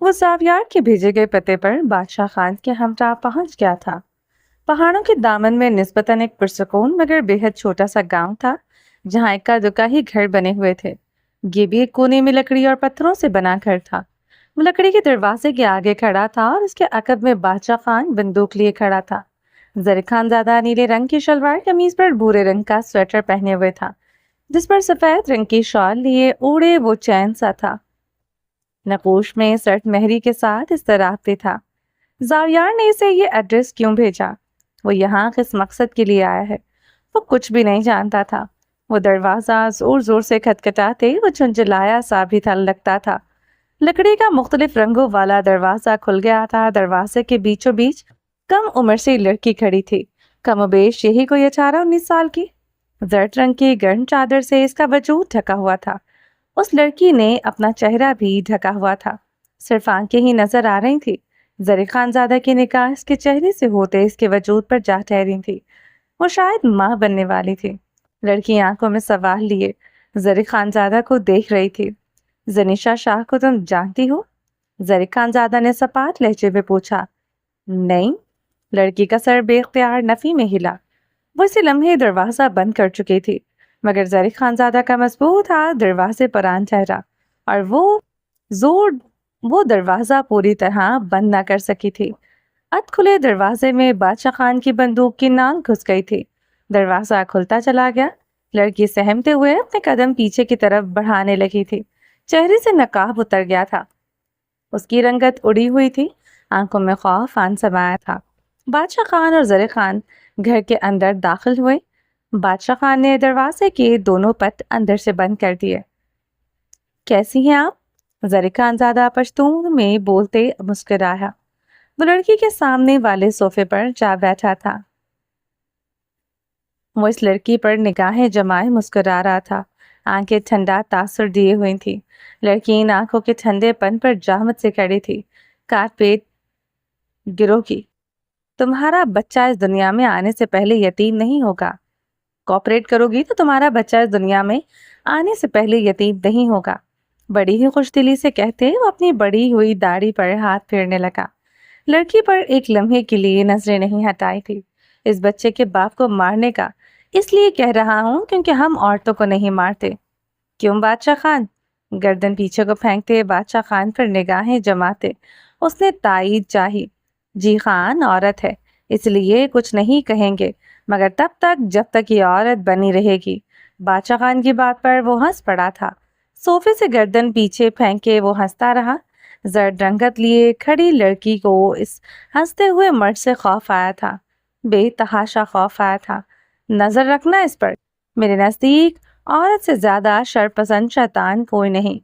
وہ زاویار کے بھیجے گئے پتے پر بادشاہ خان کے ہمراہ پہنچ گیا تھا۔ پہاڑوں کے دامن میں نسبتاً ایک پرسکون مگر بے حد چھوٹا سا گاؤں تھا، جہاں اکا دکا ہی گھر بنے ہوئے تھے۔ یہ بھی ایک کونے میں لکڑی اور پتھروں سے بنا گھر تھا۔ وہ لکڑی کے دروازے کے آگے کھڑا تھا اور اس کے عقب میں بادشاہ خان بندوق لیے کھڑا تھا۔ زر خان زادہ نیلے رنگ کی شلوار قمیض پر بھورے رنگ کا سویٹر پہنے ہوئے تھا، جس پر سفید رنگ کی شال لیے اوڑے وہ چین سا تھا۔ نقوش میں سرٹ مہری کے ساتھ استراحت بھی تھا۔ زاویار نے اسے یہ ایڈریس کیوں بھیجا، وہ یہاں کس مقصد کے لیے آیا ہے، وہ کچھ بھی نہیں جانتا تھا۔ وہ دروازہ زور زور سے کھٹکھٹاتے وہ جھنجھلایا سا بھی تھا لگتا تھا۔ لکڑی کا مختلف رنگوں والا دروازہ کھل گیا تھا۔ دروازے کے بیچوں بیچ کم عمر سے لڑکی کھڑی تھی، کم و بیش یہی کوئی 18-19 سال کی۔ زرد رنگ کی گرم چادر سے اس کا وجود ڈھکا ہوا تھا۔ اس لڑکی نے اپنا چہرہ بھی ڈھکا ہوا تھا، صرف آنکھیں ہی نظر آ رہی تھی۔ زر خان زادہ کی نگاہ اس کے چہرے سے ہوتے اس کے وجود پر جا ٹھہری تھی۔ وہ شاید ماں بننے والی تھی۔ لڑکی آنکھوں میں سوال لیے زر خان زادہ کو دیکھ رہی تھی۔ زنیشا شاہ کو تم جانتی ہو؟ زر خان زادہ نے سپاٹ لہجے میں پوچھا۔ نہیں۔ لڑکی کا سر بے اختیار نفی میں ہلا۔ وہ اسی لمحے دروازہ بند کر چکی تھی، مگر زر خان زادہ کا مضبوط ہاتھ دروازے پر آن ٹھہرا اور وہ دروازہ پوری طرح بند نہ کر سکی تھی۔ اد کھلے دروازے میں بادشاہ خان کی بندوق کی ناک گھس گئی تھی۔ دروازہ کھلتا چلا گیا۔ لڑکی سہمتے ہوئے اپنے قدم پیچھے کی طرف بڑھانے لگی تھی۔ چہرے سے نقاب اتر گیا تھا، اس کی رنگت اڑی ہوئی تھی، آنکھوں میں خوف آن سمایا تھا۔ بادشاہ خان اور زر خان گھر کے اندر داخل ہوئے۔ بادشاہ خان نے دروازے کے دونوں پٹ اندر سے بند کر دیے۔ کیسی ہیں آپ؟ زر خان زادہ پشتون میں بولتے مسکرایا۔ وہ لڑکی کے سامنے والے صوفے پر جا بیٹھا تھا۔ وہ اس لڑکی پر نگاہیں جمائے مسکرا رہا تھا، آنکھیں ٹھنڈا تاثر دیے ہوئی تھی۔ لڑکی ان آنکھوں کے ٹھنڈے پن پر جامت سے کھڑی تھی، کاٹ پیٹ گرو کی۔ تمہارا بچہ اس دنیا میں آنے سے پہلے یتیم نہیں ہوگا۔ کوپریٹ کرو گی تو تمہارا بچہ اس دنیا میں آنے سے پہلے یتیم نہیں ہوگا۔ بڑی ہی خوش دلی سے کہتے وہ اپنی بڑی ہوئی داڑھی پر ہاتھ پھیرنے لگا۔ لڑکی پر ایک لمحے کے لیے نظریں نہیں ہٹائی تھی۔ اس بچے کے باپ کو مارنے کا اس لیے کہہ رہا ہوں کیونکہ ہم عورتوں کو نہیں مارتے۔ کیوں بادشاہ خان؟ گردن پیچھے کو پھینکتے بادشاہ خان پر نگاہیں جماتے اس نے تائید چاہی۔ جی خان، عورت ہے اس لیے کچھ نہیں کہیں گے، مگر تب تک جب تک یہ عورت بنی رہے گی۔ بادشاہ خان کی بات پر وہ ہنس پڑا تھا۔ صوفے سے گردن پیچھے پھینکے وہ ہنستا رہا۔ زرد رنگت لیے کھڑی لڑکی کو اس ہنستے ہوئے مرد سے خوف آیا تھا، بے تحاشا خوف آیا تھا۔ نظر رکھنا اس پر، میرے نزدیک عورت سے زیادہ شرپسند شیطان کوئی نہیں۔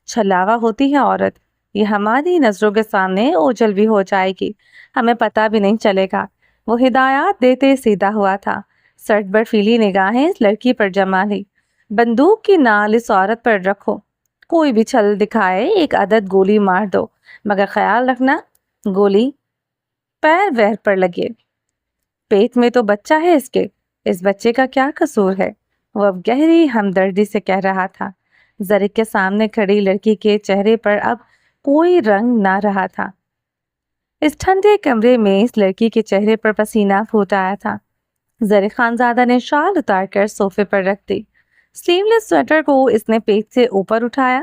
چھلاوا ہوتی ہے عورت، یہ ہماری نظروں کے سامنے اوجھل بھی ہو جائے گی، ہمیں پتہ بھی نہیں چلے گا۔ وہ ہدایات دیتے سیدھا ہوا تھا۔ سرٹ برفیلی نگاہیں اس لڑکی پر جما لی۔ بندوق کی نال اس عورت پر رکھو، کوئی بھی چھل دکھائے ایک عدد گولی مار دو، مگر خیال رکھنا گولی پیر ویر پر لگے۔ پیٹ میں تو بچہ ہے اس کے، اس بچے کا کیا قصور ہے؟ وہ اب گہری ہمدردی سے کہہ رہا تھا۔ زر کے سامنے کھڑی لڑکی کے چہرے پر اب کوئی رنگ نہ رہا تھا۔ اس ٹھنڈے کمرے میں اس لڑکی کے چہرے پر پسینہ پھوٹ آیا تھا۔ زر خان زادہ نے شال اتار کر صوفے پر رکھ دی۔ سلیو لیس سویٹر کو اس نے پیٹ سے اوپر اٹھایا۔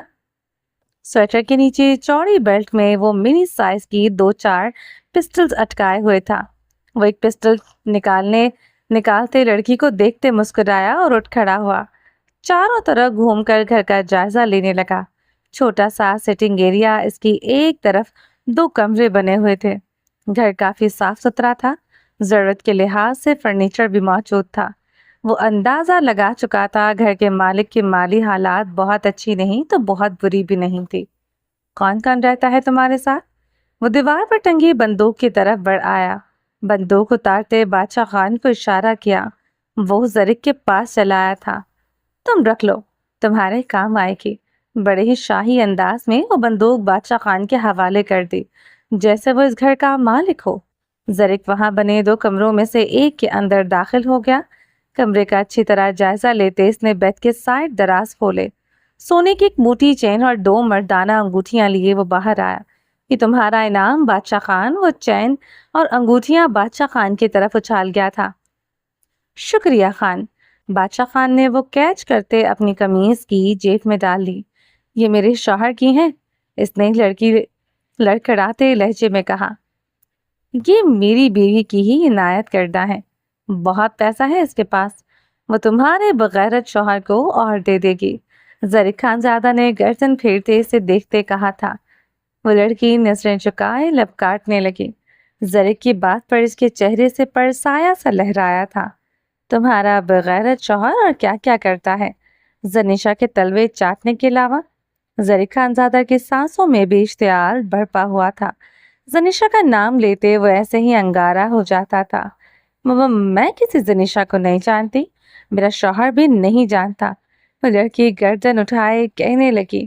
سویٹر کے نیچے چوڑی بیلٹ میں وہ منی سائز کی 2-4 پسٹلز اٹکائے ہوئے تھا۔ وہ ایک پسٹل نکالتے لڑکی کو دیکھتے مسکرایا اور اٹھ کھڑا ہوا۔ چاروں طرف گھوم کر گھر کا جائزہ لینے لگا۔ چھوٹا سا سٹنگ ایریا، اس کی ایک طرف 2 کمرے بنے ہوئے تھے۔ گھر کافی صاف ستھرا تھا، ضرورت کے لحاظ سے فرنیچر بھی موجود تھا۔ وہ اندازہ لگا چکا تھا گھر کے مالک کی مالی حالات بہت اچھی نہیں تو بہت بری بھی نہیں تھی۔ کون کون رہتا ہے تمہارے ساتھ؟ وہ دیوار پر ٹنگی بندوق کی طرف بڑھ آیا۔ بندوق اتارتے بادشاہ خان کو اشارہ کیا۔ وہ زرک کے پاس چلا آیا تھا۔ تم رکھ لو، تمہارے کام آئے گی۔ بڑے ہی شاہی انداز میں وہ بندوق بادشاہ خان کے حوالے کر دی، جیسے وہ اس گھر کا مالک ہو۔ زرک وہاں بنے 2 کمروں میں سے ایک کے اندر داخل ہو گیا۔ کمرے کا اچھی طرح جائزہ لیتے اس نے بیڈ کے سائڈ دراز کھولے۔ سونے کی ایک موٹی چین اور 2 مردانہ انگوٹھیاں لیے وہ باہر آیا۔ کہ تمہارا انعام بادشاہ خان وہ چین اور انگوٹھیاں بادشاہ خان کی طرف اچھال گیا تھا۔ شکریہ خان۔ بادشاہ خان نے وہ کیچ کرتے اپنی قمیض کی جیب میں ڈال لی۔ یہ میرے شوہر کی ہیں، اس نے لڑکی لڑکھڑاتے لہجے میں کہا۔ یہ میری بیوی کی ہی عنایت کردہ ہے، بہت پیسہ ہے اس کے پاس، وہ تمہارے بغیرت شوہر کو اور دے دے گی۔ زرق خان زادہ نے گردن پھیرتے اسے دیکھتے کہا تھا۔ وہ لڑکی نظریں چکائے لب کاٹنے لگی۔ زرق کی بات پر اس کے چہرے سے پرسایہ سا لہرایا تھا۔ تمہارا بغیرت شوہر اور کیا کیا کرتا ہے؟ زنیشا کے تلوے چاٹنے کے علاوہ؟ زرق خان زادہ کی سانسوں میں بھی اشتعال بڑھپا ہوا تھا۔ زنیشا کا نام لیتے وہ ایسے ہی انگارہ ہو جاتا تھا۔ میں کسی زنیشا کو نہیں جانتی، میرا شوہر بھی نہیں جانتا۔ وہ لڑکی گردن اٹھائے کہنے لگی۔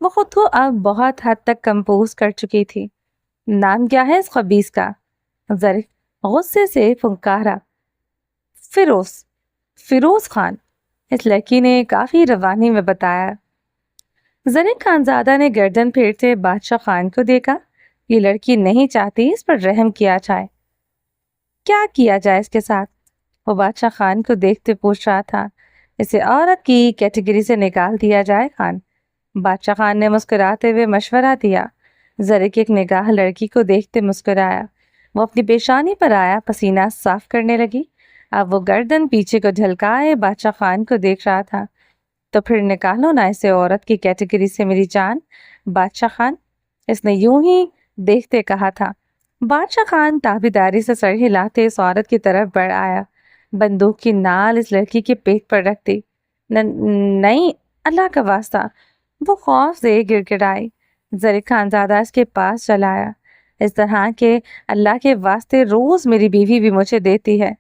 وہ خود کو اب بہت حد تک کمپوز کر چکی تھی۔ نام کیا ہے اس خبیث کا؟ زرق غصے سے پھنکارا۔ فیروز خان، اس لڑکی نے کافی روانی میں بتایا۔ زرق خان زادہ نے گردن پھیرتے بادشاہ خان کو دیکھا۔ یہ لڑکی نہیں چاہتی اس پر رحم کیا جائے۔ کیا کیا جائے اس کے ساتھ؟ وہ بادشاہ خان کو دیکھتے پوچھ رہا تھا۔ اسے عورت کی کیٹیگری سے نکال دیا جائے خان۔ بادشاہ خان نے مسکراتے ہوئے مشورہ دیا۔ زرق ایک نگاہ لڑکی کو دیکھتے مسکرایا۔ وہ اپنی پیشانی پر آیا پسینہ صاف کرنے لگی۔ اب وہ گردن پیچھے کو جھلکائے بادشاہ خان کو دیکھ رہا تھا۔ تو پھر نکالو نا اسے عورت کی کیٹیگری سے میری جان، بادشاہ خان، اس نے یوں ہی دیکھتے کہا تھا۔ بادشاہ خان تابیداری سے سر ہلاتے اس عورت کی طرف بڑھ آیا، بندوق کی نال اس لڑکی کے پیٹ پر رکھ دی۔ نہیں، اللہ کا واسطہ، وہ خوف سے گر گڑائی۔ زرق خان زادہ اس کے پاس چلا آیا۔ اس طرح کے اللہ کے واسطے روز میری بیوی بھی مجھے دیتی ہے،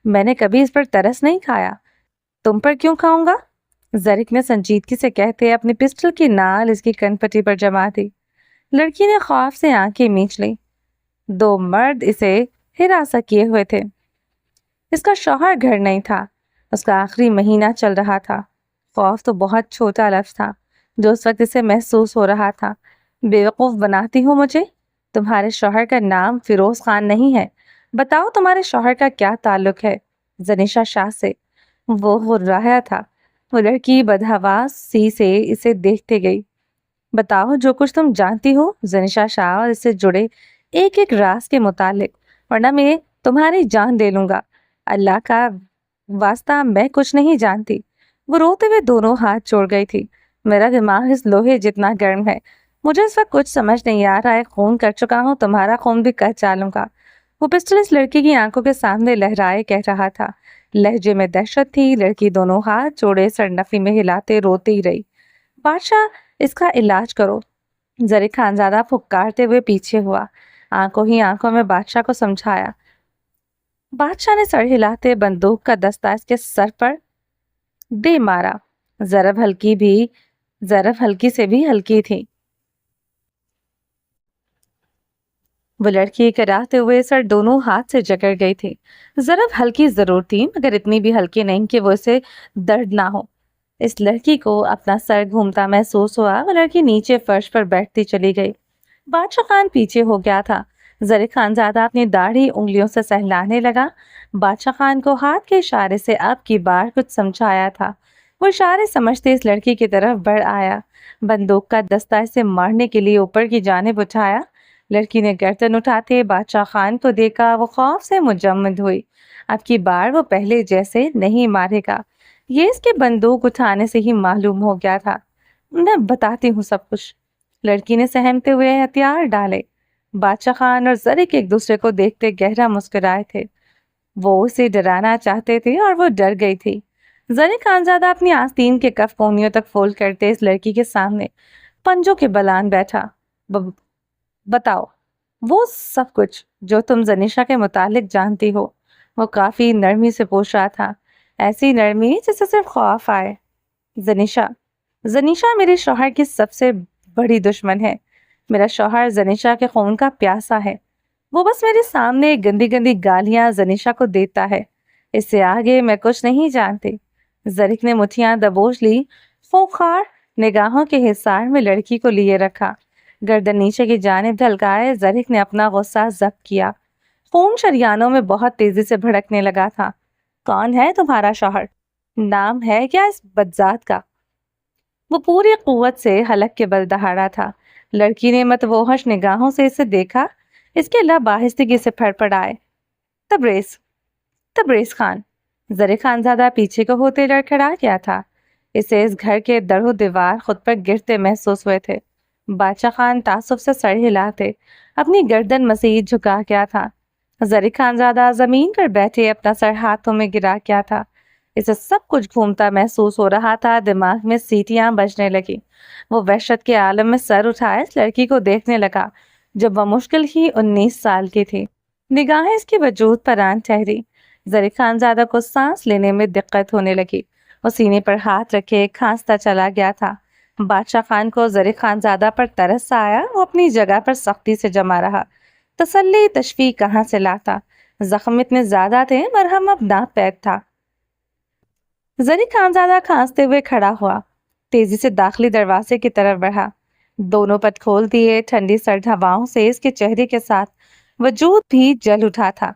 میں نے کبھی اس پر ترس نہیں کھایا، تم پر کیوں کھاؤں گا؟ زرق نے سنجیدگی سے کہتے اپنی پسٹل کی نال اس کی کن پٹی پر جما دی۔ لڑکی نے خوف سے آنکھیں میچ لی۔ دو مرد اسے ہراساں کیے ہوئے تھے۔ اس کا شوہر گھر نہیں تھا، اس کا آخری مہینہ چل رہا تھا۔ خوف تو بہت چھوٹا لفظ تھا جو اس وقت اسے محسوس ہو رہا تھا۔ بیوقوف بناتی ہو مجھے؟ تمہارے شوہر کا نام فیروز خان نہیں ہے، بتاؤ تمہارے شوہر کا کیا تعلق ہے زنیشا شاہ سے؟ وہ غرایا تھا۔ وہ لڑکی بدحواس سی سے اسے دیکھتے گئی۔ بتاؤ جو کچھ تم جانتی ہو زنیشا شاہ اور اس سے جڑے ایک ایک راز کے متعلق، ورنہ میں تمہاری جان لے لوں گا۔ اللہ کا واسطہ میں کچھ نہیں جانتی۔ وہ روتے ہوئے دونوں ہاتھ جوڑ گئی تھی۔ میرا دماغ اس لوہے جتنا گرم ہے، مجھے اس وقت کچھ سمجھ نہیں آ رہا ہے، خون کر چکا ہوں، تمہارا خون بھی کر چالوں گا۔ وہ پسٹل اس لڑکی کی آنکھوں کے سامنے لہرائے کہہ رہا تھا۔ لہجے میں دہشت تھی۔ لڑکی دونوں ہاتھ جوڑے سرنفی میں ہلاتے روتی ہی رہی۔ بادشاہ، اس کا علاج کرو۔ زرق خان زادہ پھکارتے ہوئے پیچھے ہوا، آنکھوں ہی آنکھوں میں بادشاہ کو سمجھایا۔ بادشاہ نے سر ہلاتے بندوق کا دستہ اس کے سر پر دے مارا۔ ضرب ہلکی سے بھی ہلکی تھی۔ وہ لڑکی کراتے ہوئے سر دونوں ہاتھ سے جکڑ گئی تھی۔ ضرب ہلکی ضرور تھی مگر اتنی بھی ہلکی نہیں کہ وہ اسے درد نہ ہو۔ اس لڑکی کو اپنا سر گھومتا محسوس ہوا۔ وہ لڑکی نیچے فرش پر بیٹھتی چلی گئی۔ بادشاہ خان پیچھے ہو گیا تھا۔ زرق خان زادہ اپنی داڑھی انگلیوں سے سہلانے لگا۔ بادشاہ خان کو ہاتھ کے اشارے سے اب کی بار کچھ سمجھایا تھا۔ وہ اشارے سمجھتے اس لڑکی کی طرف بڑھ آیا، بندوق کا دستہ اسے مارنے کے لیے اوپر کی جانب اٹھایا۔ لڑکی نے گردن اٹھاتے بادشاہ خان کو دیکھا۔ وہ خوف سے مجمد ہوئی۔ اب کی بار وہ پہلے جیسے نہیں مارے گا، یہ اس کے بندوق اٹھانے سے ہی معلوم ہو گیا تھا۔ میں بتاتی ہوں سب کچھ، لڑکی نے سہمتے ہوئے ہتھیار ڈالے۔ بادشاہ خان اور زرق ایک دوسرے کو دیکھتے گہرا مسکرائے تھے۔ وہ اسے ڈرانا چاہتے تھے اور وہ ڈر گئی تھی۔ زرق خان زادہ اپنی آستین کے کف کونیوں تک فولڈ کرتے اس لڑکی کے سامنے پنجوں کے بلان بیٹھا۔ بتاؤ وہ سب کچھ جو تم زنیشا کے متعلق جانتی ہو۔ وہ کافی نرمی سے پوچھ رہا تھا، ایسی نرمی جسے صرف خوف آئے۔ زنیشا میرے شوہر کی سب سے بڑی دشمن ہے۔ میرا شوہر زنیشا کے خون کا پیاسا ہے۔ وہ بس میرے سامنے گندی گندی گالیاں زنیشا کو دیتا ہے، اس سے آگے میں کچھ نہیں جانتی۔ زرق نے مٹھیاں دبوچ لی، خونخوار نگاہوں کے حصار میں لڑکی کو لیے رکھا۔ گردن نیچے کی جانب ڈھلکائے زریق نے اپنا غصہ ضبط کیا۔ خون شریانوں میں بہت تیزی سے بھڑکنے لگا تھا۔ کون ہے تمہارا شوہر؟ نام ہے کیا اس بدذات کا؟ وہ پوری قوت سے حلق کے بل دہاڑا تھا۔ لڑکی نے متوحش نگاہوں سے اسے دیکھا۔ اس کے لب آہستگی سے پھڑ پڑ آئے۔ تبریز خان۔ زریق خانزادہ پیچھے کو ہوتے لڑکھڑا گیا تھا۔ اسے اس گھر کے در و دیوار خود پر گرتے محسوس ہوئے تھے۔ بادشاہ خان تعصب سے سر ہلاتے اپنی گردن مزید جھکا گیا تھا۔ زریق خانزادہ زمین پر بیٹھے اپنا سر ہاتھوں میں گرا گیا تھا۔ اسے سب کچھ گھومتا محسوس ہو رہا تھا۔ دماغ میں سیٹیاں بجنے لگی۔ وہ وحشت کے عالم میں سر اٹھائے اس لڑکی کو دیکھنے لگا جب وہ مشکل ہی 19 سال کی تھی۔ نگاہیں اس کے وجود پر آن ٹھہری۔ زریق خانزادہ کو سانس لینے میں دقت ہونے لگی۔ وہ سینے پر ہاتھ رکھے کھانستا چلا گیا تھا۔ بادشاہ خان کو زریق خانزادہ پر ترس آیا۔ وہ اپنی جگہ پر سختی سے جما رہا۔ تسلی تشفی کہاں سے لاتا؟ زخم اتنے زیادہ تھے، مرہم اب ناپید تھا۔ زریق خانزادہ کھانستے ہوئے کھڑا ہوا، تیزی سے داخلی دروازے کی طرف بڑھا۔ دونوں پٹ کھول دیے۔ ٹھنڈی سرد ہواؤں سے اس کے چہرے کے ساتھ وجود بھی جل اٹھا تھا۔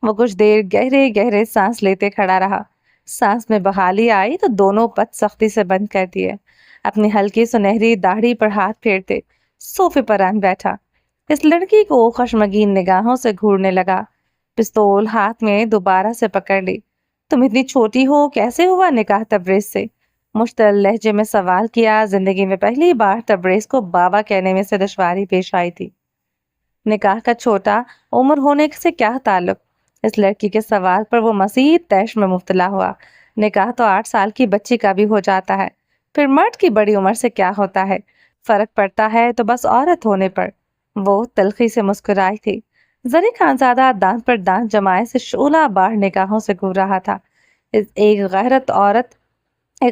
وہ کچھ دیر گہرے گہرے سانس لیتے کھڑا رہا۔ سانس میں بحالی آئی تو دونوں پٹ سختی سے بند کر دیے۔ اپنی ہلکی سنہری داڑھی پر ہاتھ پھیرتے صوفے پر آن بیٹھا۔ اس لڑکی کو خشمگین نگاہوں سے گھورنے لگا۔ پستول ہاتھ میں دوبارہ سے پکڑ لی۔ تم اتنی چھوٹی ہو، کیسے ہوا نکاح تبریز سے؟ مشتعل لہجے میں سوال کیا۔ زندگی میں پہلی بار تبریز کو بابا کہنے میں سے دشواری پیش آئی تھی۔ نکاح کا چھوٹا عمر ہونے سے کیا تعلق؟ اس لڑکی کے سوال پر وہ مزید طیش میں مبتلا ہوا۔ نکاح تو 8 سال کی بچی کا بھی ہو جاتا ہے، پھر مرد کی بڑی عمر سے کیا ہوتا ہے؟ فرق پڑتا ہے تو بس عورت ہونے پر۔ وہ تلخی سے مسکرائی تھی۔ زریق خانزادہ دانت پر دانت جمائے سے شعلہ بار نگاہوں سے گھور رہا تھا۔ ایک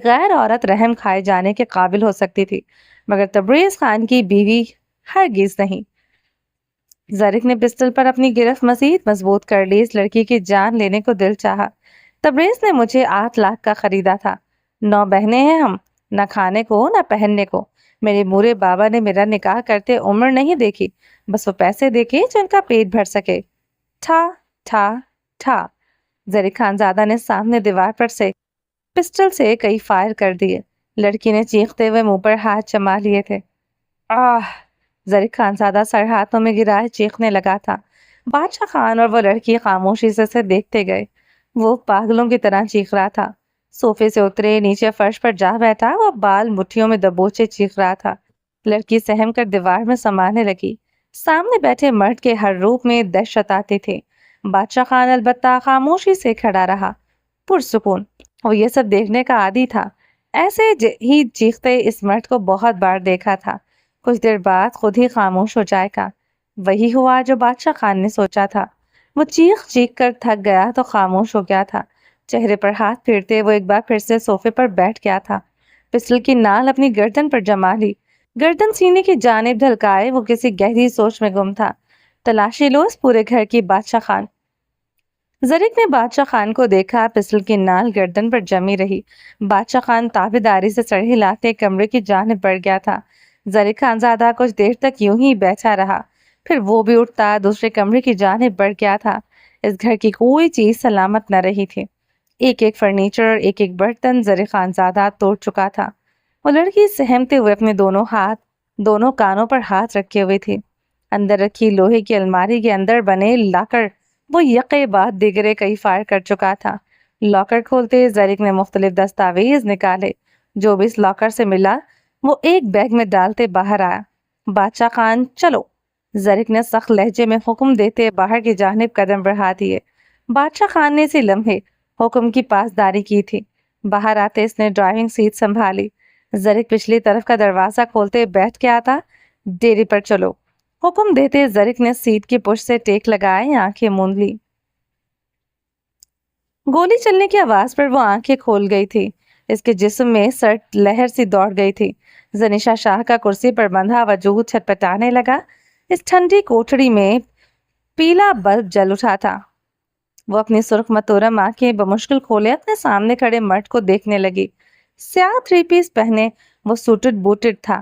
غیر عورت رحم کھائے جانے کے قابل ہو سکتی تھی، مگر تبریز خان کی بیوی ہرگز نہیں۔ زریق نے پسٹل پر اپنی گرفت مزید مضبوط کر لی۔ اس لڑکی کی جان لینے کو دل چاہا۔ تبریز نے مجھے 8 لاکھ کا خریدا تھا۔ 9 بہنیں ہیں ہم، نہ کھانے کو نہ پہننے کو۔ میرے مورے بابا نے میرا نکاح کرتے عمر نہیں دیکھی، بس وہ پیسے دیکھے جو ان کا پیٹ بھر سکے۔ ٹھا ٹھا ٹھا۔ زریق خانزادہ نے سامنے دیوار پر سے پسٹل سے کئی فائر کر دیے۔ لڑکی نے چیختے ہوئے منہ پر ہاتھ جما لیے تھے۔ آہ! زریق خانزادہ سر ہاتھوں میں گرائے چیخنے لگا تھا۔ بادشاہ خان اور وہ لڑکی خاموشی سے اسے دیکھتے گئے۔ وہ پاگلوں کی طرح چیخ رہا تھا۔ صوفے سے اترے، نیچے فرش پر جا بیٹھا۔ وہ بال مٹھیوں میں دبوچے چیخ رہا تھا۔ لڑکی سہم کر دیوار میں سمانے لگی۔ سامنے بیٹھے مرد کے ہر روپ میں دہشت آتی تھی۔ بادشاہ خان البتہ خاموشی سے کھڑا رہا، پرسکون۔ وہ یہ سب دیکھنے کا عادی تھا۔ ایسے ہی چیختے اس مرد کو بہت بار دیکھا تھا۔ کچھ دیر بعد خود ہی خاموش ہو جائے گا۔ وہی ہوا جو بادشاہ خان نے سوچا تھا۔ وہ چیخ چیخ کر تھک گیا تو خاموش ہو گیا تھا۔ چہرے پر ہاتھ پھیرتے وہ ایک بار پھر سے صوفے پر بیٹھ گیا تھا۔ پسٹل کی نال اپنی گردن پر جما لی۔ گردن سینے کی جانب ڈھلکائے وہ کسی گہری سوچ میں گم تھا۔ تلاشی لو اس پورے گھر کی، بادشاہ خان۔ زریق نے بادشاہ خان کو دیکھا۔ پسٹل کی نال گردن پر جمی رہی۔ بادشاہ خان تابعداری سے سر ہلاتے کمرے کی جانب بڑھ گیا تھا۔ زریق خانزادہ کچھ دیر تک یوں ہی بیٹھا رہا، پھر وہ بھی اٹھتا دوسرے کمرے کی جانب بڑھ گیا تھا۔ اس گھر کی کوئی چیز سلامت نہ رہی تھی۔ ایک ایک فرنیچر، ایک ایک برتن زریق خانزادہ توڑ چکا تھا۔ وہ لڑکی سہمتے ہوئے اپنے دونوں کانوں پر ہاتھ رکھے ہوئے تھی۔ اندر رکھی لوہے کی الماری کے اندر بنے لاکر وہ یکے بعد دیگرے کئی فائر کر چکا تھا۔ لاکر کھولتے زریق نے مختلف دستاویز نکالے۔ جو بھی اس لاکر سے ملا وہ ایک بیگ میں ڈالتے باہر آیا۔ بادشاہ خان چلو، زریق نے سخت لہجے میں حکم دیتے باہر کی جانب قدم بڑھا دیے۔ بادشاہ خان نے اسی لمحے حکم کی پاسداری کی تھی۔ باہر آتے اس نے ڈرائیونگ سیٹ سنبھالی۔ زریق پچھلی طرف کا دروازہ کھولتے بیٹھ گیا تھا۔ ڈیرے پر چلو، حکم دیتے زریق نے سیٹ کی پشت سے ٹیک لگائے، آنکھیں موند لی۔ گولی چلنے کی آواز پر وہ آنکھیں کھول گئی تھی۔ اس کے جسم میں سرد لہر سی دوڑ گئی تھی۔ زنیشا شاہ کا کرسی پر بندھا وجود چھٹ پٹانے لگا۔ اس ٹھنڈی کوٹڑی میں پیلا بلب جل اٹھا تھا۔ وہ اپنی سرخ متورم آنکھیں بمشکل کھولے اپنے سامنے کھڑے مرد کو دیکھنے لگی۔ سیاہ 3 پیس پہنے وہ سوٹڈ بوٹڈ تھا۔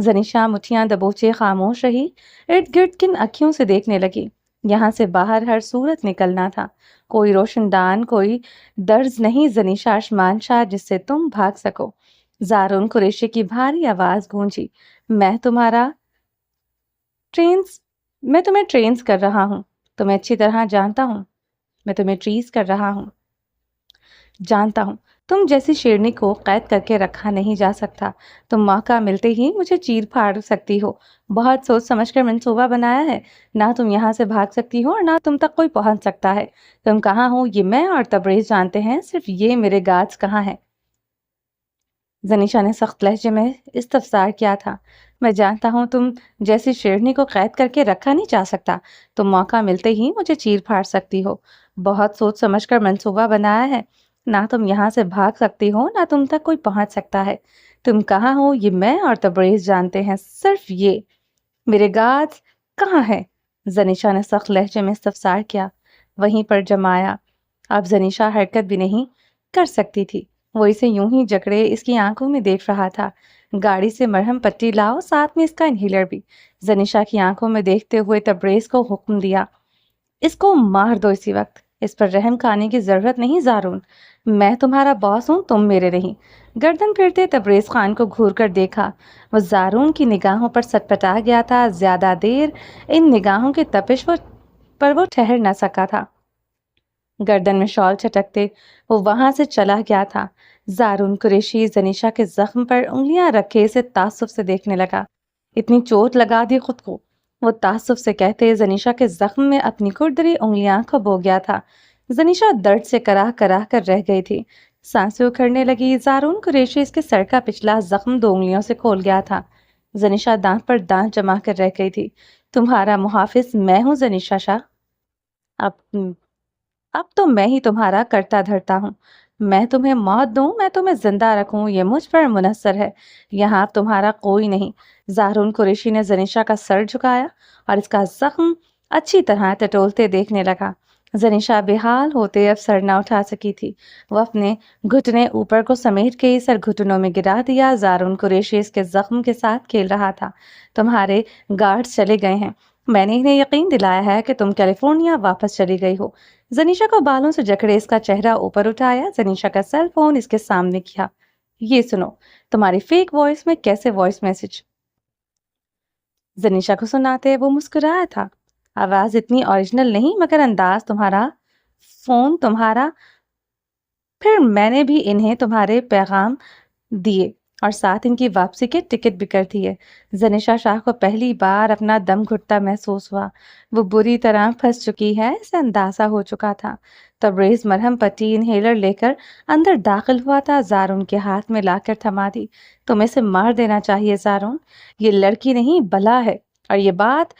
زنیشا مٹھیاں دبوچے خاموش رہی، ارد گرد کن اکھیوں سے دیکھنے لگی۔ یہاں سے باہر ہر صورت نکلنا تھا، کوئی روشن دان، کوئی درز نہیں، زنیشا آسمان شاہ جس سے تم بھاگ سکو۔ زارون قریشی کی بھاری آواز گونجی، میں تمہیں ٹرینز کر رہا ہوں، تمہیں اچھی طرح جانتا ہوں، میں تمہیں ٹریز کر رہا ہوں، جانتا ہوں تم جیسی شیرنی کو قید کر کے رکھا نہیں جا سکتا، تم موقع ملتے ہی مجھے چیر پھاڑ سکتی ہو، بہت سوچ سمجھ کر منصوبہ بنایا ہے، نہ تم یہاں سے بھاگ سکتی ہو اور نہ تم تک کوئی پہنچ سکتا ہے، تم کہاں ہو یہ میں اور تبریز جانتے ہیں، صرف یہ میرے گارڈز کہاں ہیں۔ زنیشا نے سخت لہجے میں استفسار کیا تھا، میں جانتا ہوں تم جیسی شیرنی کو قید کر کے رکھا نہیں جا سکتا، تم موقع ملتے ہی مجھے چیر پھاڑ سکتی ہو، بہت سوچ سمجھ کر منصوبہ بنایا ہے، نہ تم یہاں سے بھاگ سکتی ہو نہ تم تک کوئی پہنچ سکتا ہے، تم کہاں ہو یہ میں اور تبریز جانتے ہیں، صرف یہ میرے گارڈز کہاں ہیں؟ زنیشا نے سخت لہجے میں استفسار کیا، وہیں پر جمایا۔ اب زنیشا حرکت بھی نہیں کر سکتی تھی، وہ اسے یوں ہی جکڑے اس کی آنکھوں میں دیکھ رہا تھا۔ گاڑی سے مرہم پٹی لاؤ، ساتھ میں اس کا انہیلر بھی، زنیشا کی آنکھوں میں دیکھتے ہوئے تبریز کو حکم دیا۔ اس کو مار دو اسی وقت، اس پر رحم کھانے کی ضرورت نہیں زارون، میں تمہارا باس ہوں، تم میرے نہیں۔ گردن پھرتے تبریز خان کو گھور کر دیکھا، وہ زارون کی نگاہوں پر سٹپٹا گیا تھا، زیادہ دیر ان نگاہوں کی تپش پر وہ ٹھہر نہ سکا تھا، گردن میں شال چھٹکتے وہ وہاں سے چلا گیا تھا۔ زارون قریشی زنیشا کے زخم پر انگلیاں رکھے اسے تعصب سے دیکھنے لگا، اتنی چوٹ لگا دی خود کو، وہ تعصب سے کہتے زنیشا کے زخم میں اپنی کھردری انگلیاں کھبو گیا تھا۔ زنیشا درد سے کراہ کراہ کر رہ گئی تھی، سانسیں اکھڑنے لگی۔ زارون قریشی اس کے سر کا پچھلا زخم 2 انگلیوں سے کھول گیا تھا۔ زنیشا دانت پر دانت جما کر رہ گئی تھی۔ تمہارا محافظ میں ہوں زنیشا شاہ، اب تو میں ہی تمہارا کرتا دھرتا ہوں، میں تمہیں موت دوں، میں تمہیں زندہ رکھوں، یہ مجھ پر منحصر ہے، یہاں اب تمہارا کوئی نہیں۔ زارون قریشی نے زنیشا کا سر جھکایا اور اس کا زخم اچھی طرح ٹٹولتے دیکھنے لگا۔ زنیشا بے حال ہوتے اب سر نہ اٹھا سکی تھی، وہ اپنے گھٹنے اوپر کو سمیٹ کے سر گھٹنوں میں گرا دیا۔ زارون قریشی اس کے زخم کے ساتھ کھیل رہا تھا۔ تمہارے گارڈز چلے گئے ہیں، میں نے انہیں یقین دلایا ہے کہ تم کیلیفورنیا واپس چلی گئی ہو۔ زنیشا کو بالوں سے جکڑے اس کا چہرہ اوپر اٹھایا، زنیشا کا سیل فون اس کے سامنے کیا۔ یہ سنو، تمہاری فیک وائس میں کیسے وائس میسج؟ زنیشا کو سناتے وہ مسکرایا تھا، آواز اتنی اوریجنل نہیں مگر انداز تمہارا، فون تمہارا، پھر میں نے بھی انہیں تمہارے پیغام دیے اور ساتھ ان کی واپسی کے ٹکٹ بھی کر دیے۔ زنیشا شاہ کو پہلی بار اپنا دم گھٹتا محسوس ہوا، وہ بری طرح پھنس چکی ہے، اسے اندازہ ہو چکا تھا۔ تبریز مرہم پٹی انہیلر لے کر اندر داخل ہوا تھا، زارون کے ہاتھ میں لا کر تھما دی۔ تمہیں اسے مار دینا چاہیے زارون، یہ لڑکی نہیں بلا ہے، اور یہ بات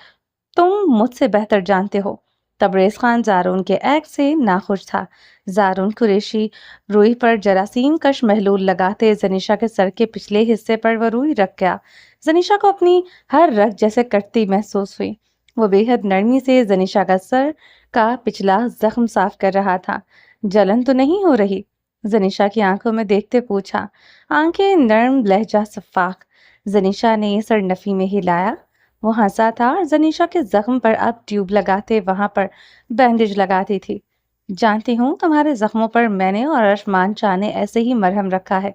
تم مجھ سے بہتر جانتے ہو۔ تبریز خان زارون کے ایکٹ سے ناخوش تھا۔ زارون قریشی روئی پر جراثیم کش محلول لگاتے زنیشا کے سر کے پچھلے حصے پر وہ روئی رکھ گیا۔ زنیشا کو اپنی ہر رگ جیسے کٹتی محسوس ہوئی، وہ بے حد نرمی سے زنیشا کا سر کا پچھلا زخم صاف کر رہا تھا۔ جلن تو نہیں ہو رہی؟ زنیشا کی آنکھوں میں دیکھتے پوچھا، آنکھیں نرم، لہجہ شفاف۔ زنیشا نے سر نفی میں ہلایا، وہ ہنسا تھا اور زنیشا کے زخم پر اب ٹیوب لگاتے وہاں پر بینڈیج لگاتی تھی۔ جانتی ہوں تمہارے زخموں پر میں نے اور ارشمان شاہ نے ایسے ہی مرہم رکھا ہے،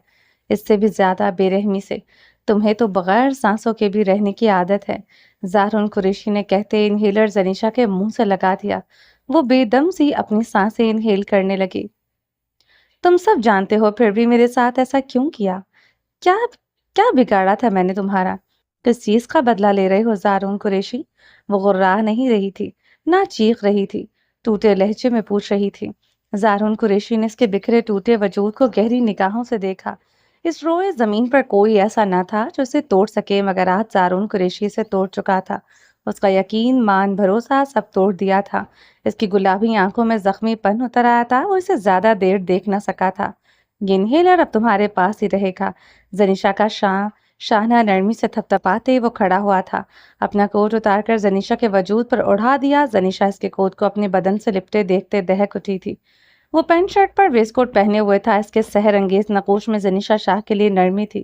اس سے بھی زیادہ بے رحمی سے، تمہیں تو بغیر سانسوں کے بھی رہنے کی عادت ہے۔ زارون قریشی نے کہتے انہیلر زنیشا کے منہ سے لگا دیا، وہ بے دم سی اپنی سانسیں انہیل کرنے لگی۔ تم سب جانتے ہو، پھر بھی میرے ساتھ ایسا کیوں کیا؟ کیا کیا بگاڑا تھا میں نے تمہارا؟ کس چیز کا بدلہ لے رہے ہو زارون قریشی؟ وہ غرا نہیں رہی تھی، نہ چیخ رہی تھی، ٹوٹے لہجے میں پوچھ رہی تھی۔ زارون قریشی نے اس کے بکھرے ٹوٹے وجود کو گہری نگاہوں سے دیکھا۔ اس روئے زمین پر کوئی ایسا نہ تھا جو اسے توڑ سکے، مگر آج زارون قریشی سے توڑ چکا تھا۔ اس کا یقین، مان، بھروسہ سب توڑ دیا تھا۔ اس کی گلابی آنکھوں میں زخمی پن اتر آیا تھا، وہ اسے زیادہ دیر دیکھ نہ سکا تھا۔ یہ انہیلر اب تمہارے پاس ہی رہے گا۔ زنیشا کا شانہ نرمی سے تھپتھپاتے وہ کھڑا ہوا تھا، اپنا کوٹ اتار کر زنیشا کے وجود پر اڑا دیا۔ زنیشا اس کے کوٹ کو اپنے بدن سے لپٹے دیکھتے دہک اٹھی تھی۔ وہ پینٹ شرٹ پر ویسٹ کوٹ پہنے ہوئے تھا، اس کے سحر انگیز نقوش میں زنیشا شاہ کے لیے نرمی تھی۔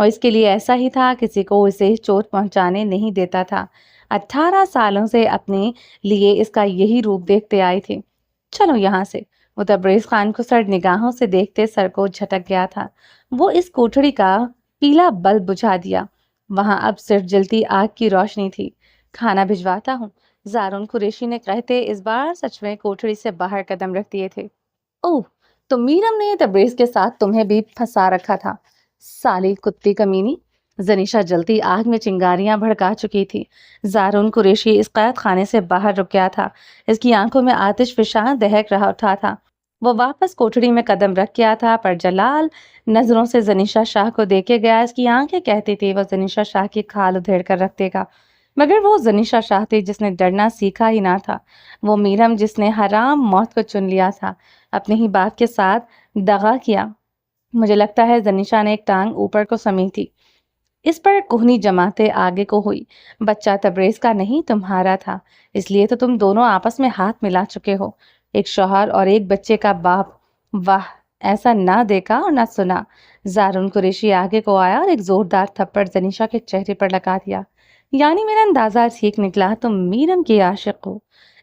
اور اس کے لیے ایسا ہی تھا، کسی کو اسے چوٹ پہنچانے نہیں دیتا تھا۔ 18 سالوں سے اپنے لیے اس کا یہی روپ دیکھتے آئی تھی۔ چلو یہاں سے، وہ تبریز خان کو سرد نگاہوں سے دیکھتے سر کو جھٹک گیا تھا۔ وہ اس کوٹھڑی کا پیلا بلب بجھا دیا، وہاں اب صرف جلتی آگ کی روشنی تھی۔ کھانا بھجواتا ہوں، زارون قریشی نے کہتے اس بار سچ میں کوٹھڑی سے باہر قدم رکھ دیے تھے۔ اوہ، تو میرم نے تبریز کے ساتھ تمہیں بھی پھنسا رکھا تھا، سالی کتی کمینی۔ زنیشا جلتی آگ میں چنگاریاں بھڑکا چکی تھی۔ زارون قریشی اس قید خانے سے باہر رک گیا تھا، اس کی آنکھوں میں آتش فشاں دہک رہا اٹھا تھا۔ وہ واپس کوٹھڑی میں قدم رکھ گیا تھا، پر جلال نظروں سے زنیشا شاہ کو دیکھے گیا۔ اس کی آنکھیں کہتی تھی وہ زنیشا شاہ کی کھال ادھیڑ کر رکھ دے گا، مگر وہ زنیشا شاہ تھی جس نے ڈرنا سیکھا ہی نہ تھا، وہ میرم جس نے حرام موت کو چن لیا تھا، اپنے ہی باپ کے ساتھ دغا کیا۔ مجھے لگتا ہے زنیشا نے ایک ٹانگ اوپر کو سمی تھی۔ اس پر کوہنی جماعتیں آگے کو ہوئی۔ بچہ تبریز کا نہیں تمہارا تھا، اس لیے تو تم دونوں آپس میں ہاتھ ملا چکے ہو، ایک شوہر اور ایک بچے کا باپ۔ واہ، ایسا نہ دیکھا اور نہ سنا۔ زارون قریشی آگے کو آیا اور ایک زوردار تھپڑ زنیشا کے چہرے پر لگا دیا۔ یعنی میرا اندازہ ٹھیک نکلا، تم میرم کی عاشق ہو۔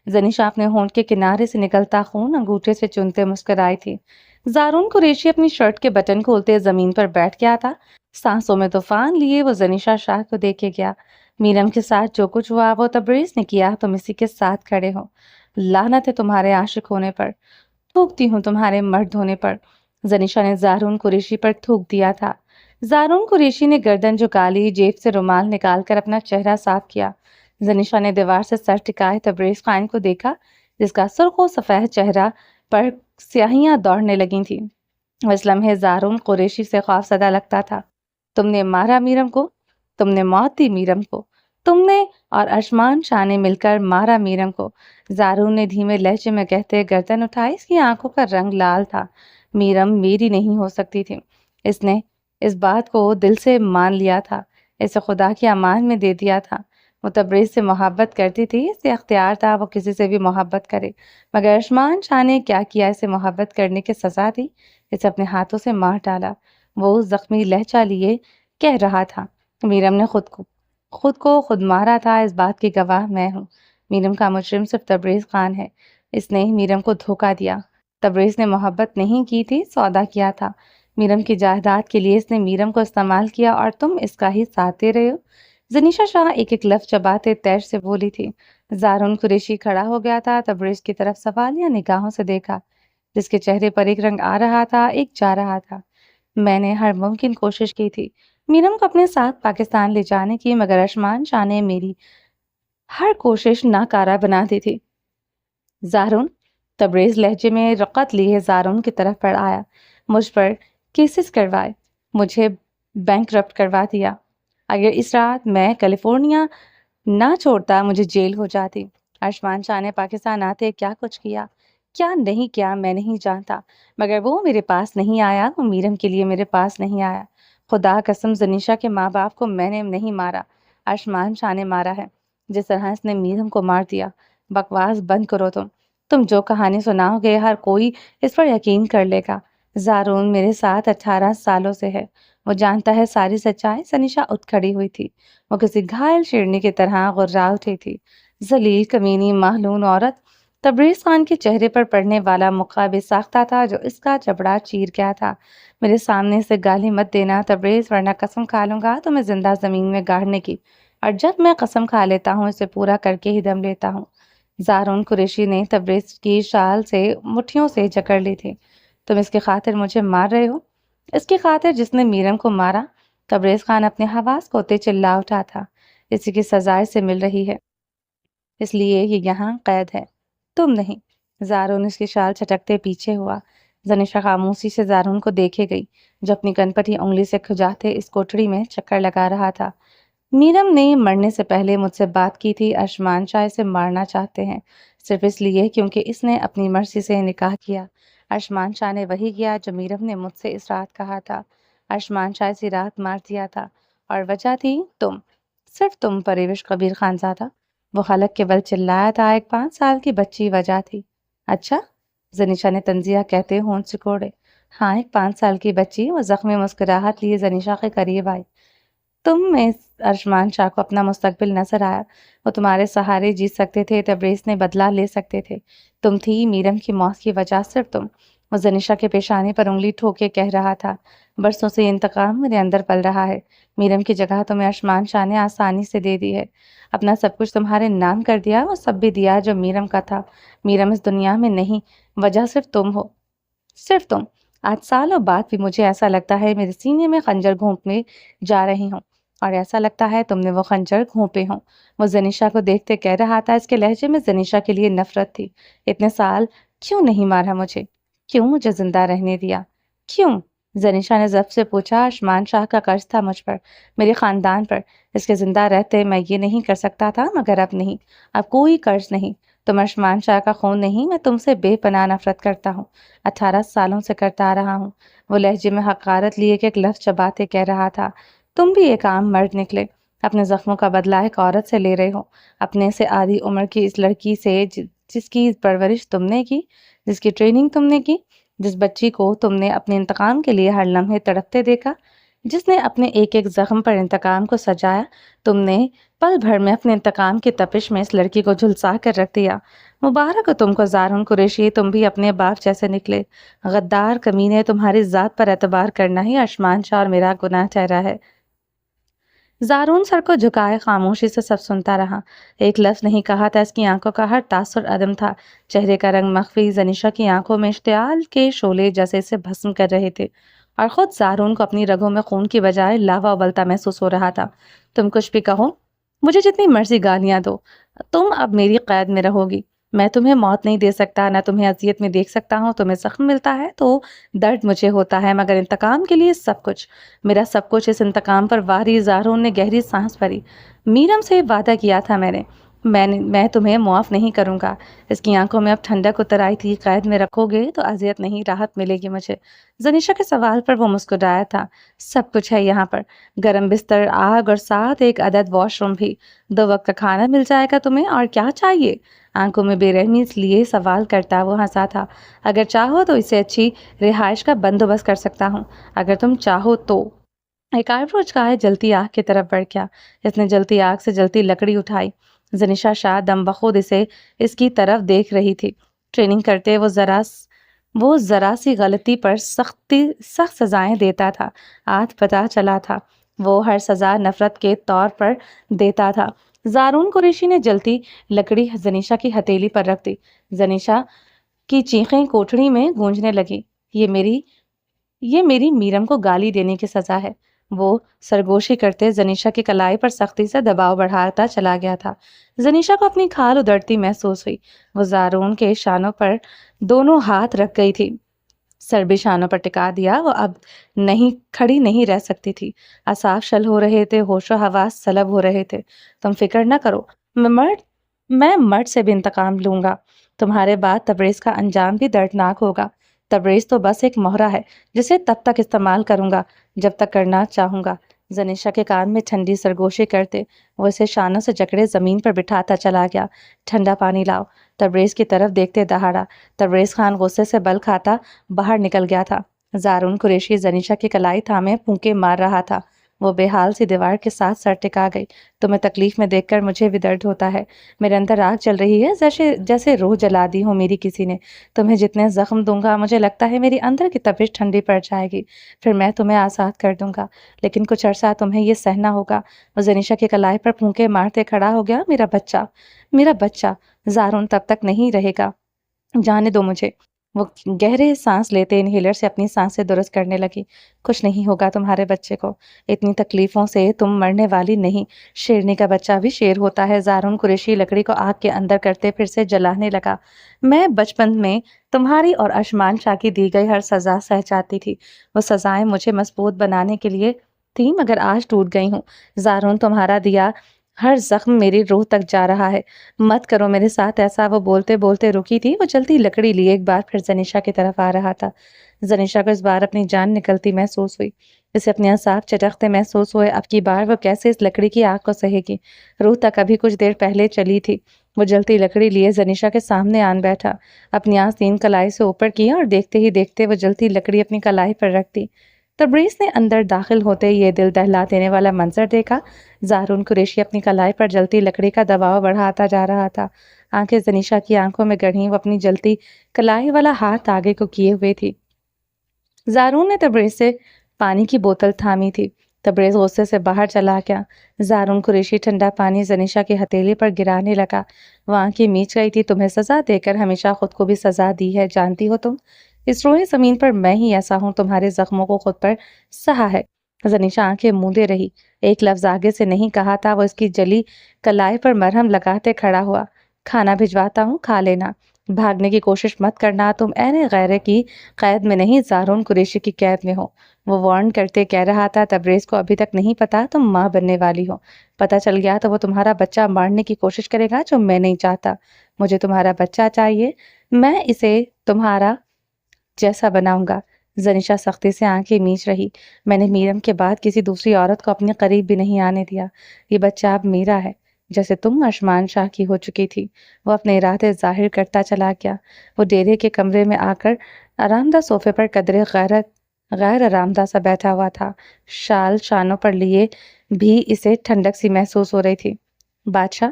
زنیشا اپنے ہونٹ کے کنارے سے نکلتا خون انگوٹھے سے چنتے مسکرائی تھی۔ زارون قریشی اپنی شرٹ کے بٹن کھولتے زمین پر بیٹھ گیا تھا۔ سانسوں میں طوفان لیے وہ زنیشا شاہ کو دیکھے گیا۔ میرم کے ساتھ جو کچھ ہوا وہ تبریز نے کیا، تم اسی کے ساتھ کھڑے ہو۔ لعنت ہے تمہارے عاشق ہونے پر، تھوکتی ہوں تمہارے مرد ہونے پر۔ زنیشا نے زارون قریشی پر تھوک دیا تھا۔ زارون قریشی نے گردن جھکا لی، جیب سے رومال نکال کر اپنا چہرہ صاف کیا۔ زنیشا نے دیوار سے سر ٹکائے تبریز خان کو دیکھا، جس کا سرخ و سفید چہرہ پر سیاہیاں دوڑنے لگی تھیں۔ اس لمحے زارون قریشی سے خوفزدہ لگتا تھا۔ تم نے مارا میرم کو، تم نے موت دی میرم کو، تم نے اور اشمان شاہ نے مل کر مارا میرم کو۔ زارون نے دھیمے لہجے میں کہتے گردن اٹھائی، اس کی آنکھوں کا رنگ لال تھا۔ میرم میری نہیں ہو سکتی تھی، اس نے اس بات کو دل سے مان لیا تھا، اسے خدا کی امان میں دے دیا تھا۔ وہ تبریز سے محبت کرتی تھی، اسے اختیار تھا وہ کسی سے بھی محبت کرے، مگر اشمان شاہ نے کیا کیا، اسے محبت کرنے کی سزا دی، اسے اپنے ہاتھوں سے مار ڈالا۔ وہ زخمی لہجہ لیے کہہ رہا تھا، میرم نے خود مارا تھا، اس بات کی گواہ میں ہوں۔ میرم کا مجرم صرف تبریز خان ہے، اس نے میرم کو دھوکہ دیا۔ تبریز نے محبت نہیں کی تھی، سودا کیا تھا۔ میرم کی جائیداد کے لیے اس نے میرم کو استعمال کیا اور تم اس کا ہی ساتھ دے رہے ہو۔ زنیشا شاہ ایک ایک لفظ چباتے تیش سے بولی تھی۔ زارون قریشی کھڑا ہو گیا تھا، تبریز کی طرف سوالیہ نگاہوں سے دیکھا، جس کے چہرے پر ایک رنگ آ رہا تھا، ایک جا رہا تھا۔ میں نے ہر ممکن کوشش کی تھی میرم کو اپنے ساتھ پاکستان لے جانے کی، مگر اشمان شاہ نے میری ہر کوشش ناکارہ بنا دی تھی۔ زارون، تبریز لہجے میں رقت لیے زارون کی طرف پر آیا، مجھ پر کیسز کروائے، مجھے بینکرپٹ کروا دیا۔ اگر اس رات میں کیلیفورنیا نہ چھوڑتا مجھے جیل ہو جاتی۔ اشمان شاہ نے پاکستان آتے کیا کچھ کیا، کیا نہیں کیا میں نہیں جانتا، مگر وہ میرے پاس نہیں آیا، وہ میرم کے لیے میرے پاس نہیں آیا۔ خدا قسم زنیشا کے ماں باپ کو میں نے نہیں مارا، اشمان شاہ نے مارا ہے، جس طرح اس نے میرم کو مار دیا۔ بکواس بند کرو تم جو کہانی سناؤ گے ہر کوئی اس پر یقین کر لے گا۔ زارون میرے ساتھ 18 سالوں سے ہے، وہ جانتا ہے ساری سچائی۔ زنیشا اٹھ کھڑی ہوئی تھی، وہ کسی گھائل شیرنی کی طرح غرا اٹھی تھی۔ ذلیل کمینی محلون عورت، تبریز خان کے چہرے پر پڑنے والا مکہ بے ساختہ تھا جو اس کا جبڑا چیر گیا تھا۔ میرے سامنے سے گالی مت دینا تبریز، ورنہ قسم کھا لوں گا تمہیں زندہ زمین میں گاڑنے کی، اور جب میں قسم کھا لیتا ہوں اسے پورا کر کے ہی دم لیتا ہوں۔ زارون قریشی نے تبریز کی شال سے مٹھیوں سے جکڑ لی تھی۔ تم اس کی خاطر مجھے مار رہے ہو، اس کی خاطر جس نے میرم کو مارا؟ تبریز خان اپنے حواس کھوتے چلا اٹھا تھا، اسی کی سزا اسے مل رہی ہے، اس لیے یہ یہاں قید ہے، تم نہیں۔ زارون اس کی شال چھٹکتے پیچھے ہوا۔ زنیشا خاموشی سے زارون کو دیکھے گئی، جو اپنی کنپٹی انگلی سے کھجاتے اس کوٹڑی میں چکر لگا رہا تھا۔ میرم نے مرنے سے پہلے مجھ سے بات کی تھی، اشمان شاہ اسے مارنا چاہتے ہیں، صرف اس لیے کیونکہ اس نے اپنی مرضی سے نکاح کیا۔ اشمان شاہ نے وہی کیا جو میرم نے مجھ سے اس رات کہا تھا۔ اشمان شاہ اسی رات مار دیا تھا، اور وجہ تھی تم، صرف تم پرویش کبیر خانزادہ۔ وہ حلق کے بل چلایا تھا، ایک 5 سال کی بچی وجہ تھی۔ اچھا، زنیشا نے تنزیہ کہتے ہونٹ سکوڑے۔ ہاں، ایک 5 سال کی بچی وہ زخمی مسکراہٹ لیے زنیشا کے قریب آئی۔ تم میں ارجمان شاہ کو اپنا مستقبل نظر آیا۔ وہ تمہارے سہارے جیت سکتے تھے، تبریز نے بدلہ لے سکتے تھے۔ تم تھی میرم کی موت کی وجہ، صرف تم۔ وہ زنیشا کے پیشانے پر انگلی ٹھوک کے کہہ رہا تھا، برسوں سے یہ انتقام میرے اندر پل رہا ہے۔ میرم کی جگہ تمہیں ارجمان شاہ نے آسانی سے دے دی ہے۔ اپنا سب کچھ تمہارے نام کر دیا، وہ سب بھی دیا جو میرم کا تھا۔ میرم اس دنیا میں نہیں، وجہ صرف تم ہو، صرف تم۔ آج سالوں بعد بھی مجھے ایسا لگتا ہے میرے سینے میں خنجر گھونپنے جا رہی ہوں، اور ایسا لگتا ہے تم نے وہ خنجر گھونپے ہوں۔ وہ زنیشا کو دیکھتے کہہ رہا تھا، اس کے لہجے میں زنیشا کے لیے نفرت تھی۔ اتنے سال کیوں نہیں مارا مجھے؟ کیوں مجھے زندہ رہنے دیا؟ کیوں؟ زنیشا نے ضبط سے پوچھا۔ ارجمان شاہ کا قرض تھا مجھ پر، میرے خاندان پر۔ اس کے زندہ رہتے میں یہ نہیں کر سکتا تھا، مگر اب نہیں، اب کوئی قرض نہیں۔ تم ارجمان شاہ کا خون نہیں، میں تم سے بے پناہ نفرت کرتا ہوں، 18 سالوں سے کرتا آ رہا ہوں۔ وہ لہجے میں حقارت لیے کہ ایک لفظ چباتے کہہ رہا تھا، تم بھی ایک عام مرد نکلے، اپنے زخموں کا بدلہ ایک عورت سے لے رہے ہو، اپنے سے آدھی عمر کی اس لڑکی سے جس کی پرورش تم نے کی، جس کی ٹریننگ تم نے کی، جس بچی کو تم نے اپنے انتقام کے لیے ہر لمحے تڑپتے دیکھا، جس نے اپنے ایک ایک زخم پر انتقام کو سجایا۔ تم نے پل بھر میں اپنے انتقام کی تپش میں اس لڑکی کو جھلسا کر رکھ دیا۔ مبارک ہو تم کو زارون قریشی، تم بھی اپنے باپ جیسے نکلے۔ غدار کمینے، تمہاری ذات پر اعتبار کرنا ہی ارجمان شاہ اور میرا گناہ ٹھہرا ہے۔ زارون سر کو جھکائے خاموشی سے سب سنتا رہا، ایک لفظ نہیں کہا تھا۔ اس کی آنکھوں کا ہر تاثر عدم تھا، چہرے کا رنگ مخفی۔ زنیشا کی آنکھوں میں اشتعال کے شعلے جیسے اسے بھسم کر رہے تھے، اور خود زارون کو اپنی رگوں میں خون کی بجائے لاوا ابلتا محسوس ہو رہا تھا۔ تم کچھ بھی کہو، مجھے جتنی مرضی گالیاں دو، تم اب میری قید میں رہو گی۔ میں تمہیں موت نہیں دے سکتا، نہ تمہیں اذیت میں دیکھ سکتا ہوں۔ تمہیں زخم ملتا ہے تو درد مجھے ہوتا ہے، مگر انتقام کے لیے سب کچھ، میرا سب کچھ اس انتقام پر واری۔ زارون نے گہری سانس بھری۔ میرم سے وعدہ کیا تھا میں تمہیں معاف نہیں کروں گا۔ اس کی آنکھوں میں اب ٹھنڈک اتر آئی تھی۔ قید میں رکھو گے تو اذیت نہیں، راحت ملے گی مجھے۔ زنیشا کے سوال پر وہ مسکرایا تھا۔ سب کچھ ہے یہاں پر، گرم بستر، آگ، اور ساتھ ایک عدد واش روم بھی۔ 2 وقت کا کھانا مل جائے گا تمہیں، اور کیا چاہیے؟ آنکھوں میں بے رحمی لیے سوال کرتا وہ ہنسا تھا۔ اگر چاہو تو اسے اچھی رہائش کا بندوبست کر سکتا ہوں، اگر تم چاہو تو۔ ایک آئیبروچ کا ہے جلتی آگ کی طرف بڑھ گیا۔ اس نے جلتی آگ سے جلتی لکڑی اٹھائی۔ زنیشا شاہ دم بخود اس کی طرف دیکھ رہی تھی۔ ٹریننگ کرتے وہ ذرا سی غلطی پر سخت سزائیں دیتا تھا۔ آج پتہ چلا تھا وہ ہر سزا نفرت کے طور پر دیتا تھا۔ زارون قریشی نے جلتی لکڑی زنیشا کی ہتھیلی پر رکھ دی۔ زنیشا کی چیخیں کوٹھڑی میں گونجنے لگی۔ یہ میری میرم کو گالی دینے کی سزا ہے۔ وہ سرگوشی کرتے زنیشا کی کلائی پر سختی سے دباؤ بڑھاتا چلا گیا تھا۔ زنیشا کو اپنی کھال ادھڑتی محسوس ہوئی۔ وہ زارون کے شانوں پر دونوں ہاتھ رکھ گئی تھی، سر بھی شانوں پر ٹکا دیا۔ وہ اب کھڑی نہیں رہ سکتی تھی، اعصاب شل ہو رہے تھے، ہوش و حواس سلب ہو رہے تھے۔ تم فکر نہ کرو، میں مرد سے بھی انتقام لوں گا۔ تمہارے بعد تبریز کا انجام بھی دردناک ہوگا۔ تبریز تو بس ایک مہرہ ہے جسے تب تک استعمال کروں گا جب تک کرنا چاہوں گا۔ زنیشا کے کان میں ٹھنڈی سرگوشی کرتے وہ اسے شانوں سے جکڑے زمین پر بٹھاتا چلا گیا۔ ٹھنڈا پانی لاؤ۔ تبریز کی طرف دیکھتے دہاڑا۔ تبریز خان غصے سے بل کھاتا باہر نکل گیا تھا۔ زارون قریشی زنیشا کی کلائی تھامے پھونکے مار رہا تھا۔ وہ بے حال سی دیوار کے ساتھ سر ٹکا گئی۔ تمہیں تکلیف میں دیکھ کر مجھے بھی درد ہوتا ہے۔ میرے اندر آگ چل رہی ہے، جیسے روح جلا دی ہو میری کسی نے۔ تمہیں جتنے زخم دوں گا مجھے لگتا ہے میری اندر کی تپش ٹھنڈی پڑ جائے گی، پھر میں تمہیں آزاد کر دوں گا، لیکن کچھ عرصہ تمہیں یہ سہنا ہوگا۔ وہ زنیشا کی کلائی پر پھونکے مارتے کھڑا ہو گیا۔ میرا بچہ زارون تب تک نہیں رہے گا، جانے دو مجھے۔ وہ گہرے سانس لیتے انہیلر سے اپنی سانسیں درست کرنے لگی۔ کچھ نہیں ہوگا تمہارے بچے کو، اتنی تکلیفوں سے تم مرنے والی نہیں۔ شیرنی کا بچہ بھی شیر ہوتا ہے۔ زارون قریشی لکڑی کو آگ کے اندر کرتے پھر سے جلانے لگا۔ میں بچپن میں تمہاری اور ارجمان شاہ کی دی گئی ہر سزا سہ جاتی تھی۔ وہ سزائیں مجھے مضبوط بنانے کے لیے تھیں، مگر آج ٹوٹ گئی ہوں۔ زارون تمہارا دیا ہر زخم میری روح تک جا رہا ہے۔ مت کرو میرے ساتھ ایسا۔ وہ بولتے بولتے رکی تھی۔ وہ جلتی لکڑی لیے ایک بار پھر زنیشا کی طرف آ رہا تھا۔ زنیشا کو اس بار اپنی جان نکلتی محسوس ہوئی۔ اسے اپنے اعصاب چٹکتے محسوس ہوئے. اب کی بار وہ کیسے اس لکڑی کی آگ کو سہے گی؟ روح تک ابھی کچھ دیر پہلے چلی تھی. وہ جلتی لکڑی لیے زنیشا کے سامنے آن بیٹھا، اپنی آستین کلائی سے اوپر کیا اور دیکھتے ہی دیکھتے وہ جلتی لکڑی اپنی کلائی پر رکھ دی. تبریز نے اندر داخل ہوتے یہ دل دہلا دینے والا منظر دیکھا. زارون قریشی اپنی کلائی پر جلتی لکڑی کا دباؤ بڑھاتا جا رہا تھا. آنکھیں زنیشا کی آنکھوں میں گڑھیں، وہ اپنی جلتی کلائی والا ہاتھ آگے کو کیے ہوئے تھی. زارون نے تبریز سے پانی کی بوتل تھامی تھی. تبریز غصے سے باہر چلا گیا. زارون قریشی ٹھنڈا پانی زنیشا کی ہتھیلی پر گرانے لگا. وہ آنکھیں میچ رہی تھی. تمہیں سزا دے کر ہمیشہ خود کو بھی سزا دی ہے، جانتی ہو تم؟ اس روئے زمین پر میں ہی ایسا ہوں، تمہارے زخموں کو خود پر سہا ہے. زنیشا آنکھیں موندے رہی. ایک لفظ آگے سے نہیں کہا تھا. وہ اس کی جلی کلائی پر مرہم لگاتے کھڑا ہوا. کھانا بھجواتا ہوں، کھا لینا. بھاگنے کی کوشش مت کرنا، تم عین غیرے کی قید میں نہیں، زارون قریشی کی قید میں ہو. وہ وارن کرتے کہہ رہا تھا. تبریز کو ابھی تک نہیں پتا تم ماں بننے والی ہو. پتا چل گیا تو وہ تمہارا بچہ مارنے کی کوشش کرے گا، جو میں نہیں چاہتا. مجھے تمہارا بچہ چاہیے، میں اسے تمہارا جیسا بناؤں گا. زنیشا سختی سے آنکھیں میچ رہی. میں نے میرم کے بعد کسی دوسری عورت کو اپنے قریب بھی نہیں آنے دیا. یہ بچہ اب میرا ہے، جیسے تم اشمان شاہ کی ہو چکی تھی. وہ اپنے ارادے ظاہر کرتا چلا گیا. وہ ڈیرے کے کمرے میں آ کر آرام دہ صوفے پر قدرے غیر آرام دہ سا بیٹھا ہوا تھا. شال شانوں پر لیے بھی اسے ٹھنڈک سی محسوس ہو رہی تھی. بادشاہ،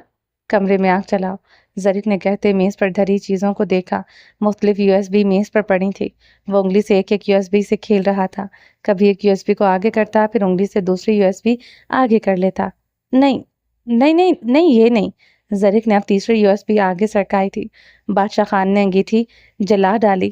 کمرے میں آگ چلاؤ. ظریف نے کہتے میز پر دھری چیزوں کو دیکھا. مختلف USB میز پر پڑی تھی. وہ انگلی سے ایک ایک USB سے کھیل رہا تھا. کبھی ایک USB کو آگے کرتا، پھر انگلی سے دوسری USB آگے کر لیتا. نہیں نہیں نہیں نہیں، یہ نہیں. ظریف نے اب تیسری USB آگے سرکائی تھی. بادشاہ خان نے انگیٹھی جلا ڈالی.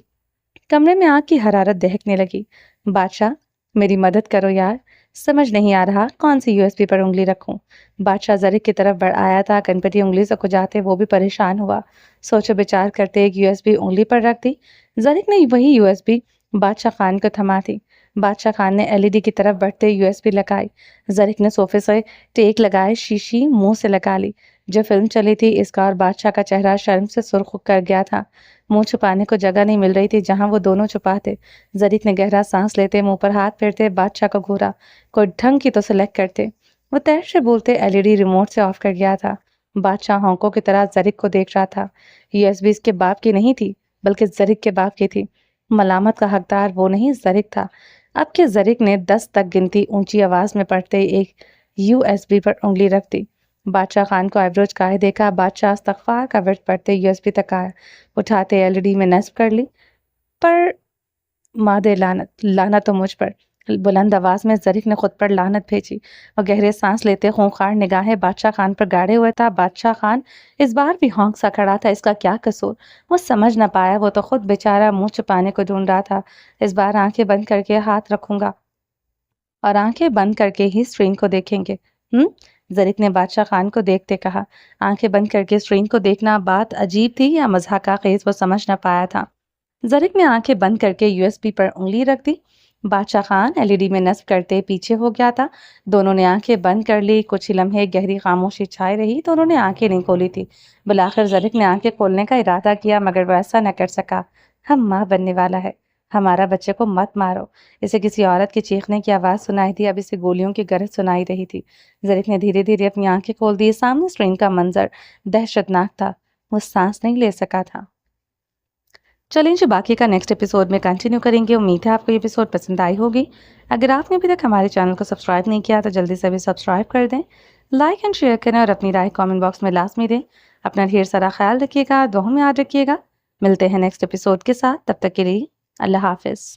کمرے میں آگ کی حرارت دہکنے لگی. بادشاہ، میری مدد کرو یار، سمجھ نہیں آ رہا کون سی USB پر انگلی رکھوں. بادشاہ ظریف کی طرف بڑھ آیا تھا. گنپتی انگلی سے کھجاتے وہ بھی پریشان ہوا. سوچو بچار کرتے ایک USB انگلی پر رکھ دی. ظریف نے وہی USB بادشاہ خان کو تھما دی. بادشاہ خان نے LED کی طرف بڑھتے USB لگائی. ظریف نے صوفے سے ٹیک لگائے شیشی منہ سے لگا لی. جو فلم چلی تھی اس کا اور بادشاہ کا چہرہ شرم سے سرخ کر گیا تھا. منہ چھپانے کو جگہ نہیں مل رہی تھی جہاں وہ دونوں چھپاتے. ظریف نے گہرا سانس لیتے منہ پر ہاتھ پھیرتے بادشاہ کو گھورا. کوئی ڈھنگ کی تو سلیکٹ کرتے. وہ تیر سے بولتے LED ریموٹ سے آف کر گیا تھا. بادشاہ ہونکوں کی طرح ظریف کو دیکھ رہا تھا. USB اس کے باپ کی نہیں تھی بلکہ ظریف کے باپ کی تھی. ملامت کا حقدار وہ نہیں، ظریف تھا. اب کے ظریف نے 10 تک گنتی اونچی آواز میں پڑھتے ایک USB پر انگلی رکھ دی. بادشاہ خان کو آئیبرو چکائے دیکھا. بادشاہ استغفار کا ورد پڑھتے USB تک آیا. اٹھاتے LED میں نصب کر لی. پر مادے لعنت تو مجھ پر. بلند آواز میں ظریف نے خود پر لعنت بھیجی. وہ گہرے سانس لیتے خونخوار نگاہیں بادشاہ خان پر گاڑے ہوئے تھا. بادشاہ خان اس بار بھی ہونک سا کھڑا تھا. اس کا کیا قصور؟ وہ سمجھ نہ پایا. وہ تو خود بیچارہ منہ چھپانے کو ڈھونڈ رہا تھا. اس بار آنکھیں بند کر کے ہاتھ رکھوں گا اور آنکھیں بند کر کے ہی اسکرین کو دیکھیں گے. ظریف نے بادشاہ خان کو دیکھتے کہا. آنکھیں بند کر کے اسکرین کو دیکھنا بات عجیب تھی یا مضحکہ خیز، وہ سمجھ نہ پایا تھا. ظریف نے آنکھیں بند کر کے USB پر انگلی رکھ دی. بادشاہ خان LED میں نصب کرتے پیچھے ہو گیا تھا. دونوں نے آنکھیں بند کر لی. کچھ لمحے گہری خاموشی چھائی رہی. دونوں نے آنکھیں نہیں کھولی تھی. بالآخر ظریف نے آنکھیں کھولنے کا ارادہ کیا مگر وہ ایسا نہ کر سکا. ہم ماں بننے والا ہے، ہمارا بچے کو مت مارو. اسے کسی عورت کے چیخنے کی آواز سنائی تھی. اب اسے گولیوں کی گرج سنائی رہی تھی. ظریف نے دھیرے دھیرے اپنی آنکھیں کھول دی. سامنے اسکرین کا منظر دہشتناک تھا. وہ سانس نہیں لے سکا تھا. چلیں جی، باقی کا نیکسٹ ایپیسوڈ میں کنٹینیو کریں گے. امید ہے آپ کو یہ ایپیسوڈ پسند آئی ہوگی. اگر آپ نے ابھی تک ہمارے چینل کو سبسکرائب نہیں کیا تو جلدی سے بھی سبسکرائب کر دیں. لائک اینڈ شیئر کریں اور اپنی رائے کامنٹ باکس میں لازمی دیں. اپنا ڈھیر سارا خیال رکھیے گا. دعاؤں میں یاد رکھیے گا. ملتے ہیں نیکسٹ ایپیسوڈ کے ساتھ. تب تک کے لیے اللہ حافظ.